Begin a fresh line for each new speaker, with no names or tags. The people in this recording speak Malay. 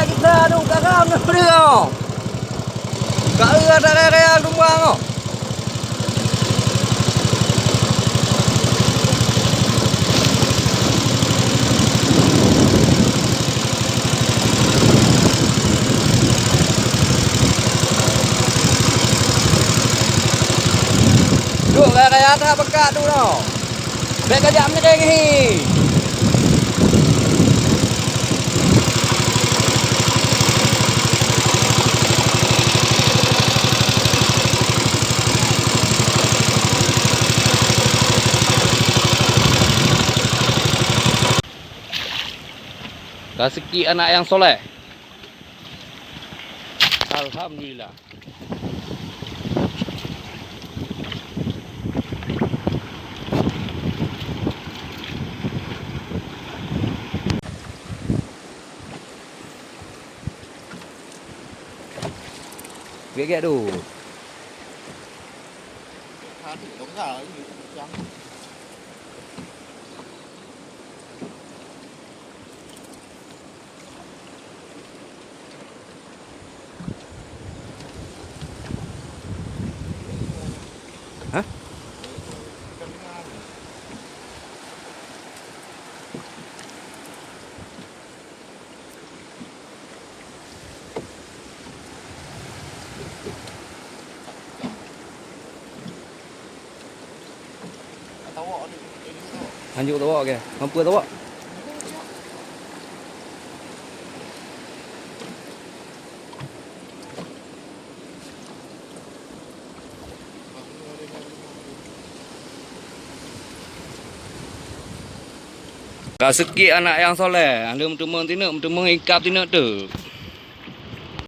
Kita aduh kakak dia. Kak ada kaya tumbang. Duk kaya tak bekat tu dah. Baik kejap ni deh ni. Rezeki anak yang soleh. Alhamdulillah. Gek tu. Hah? Lanjut tawa ke? Mampu tawa? Rezeki anak yang soleh. Anda mentumang tina, mentumang ikap tina tu.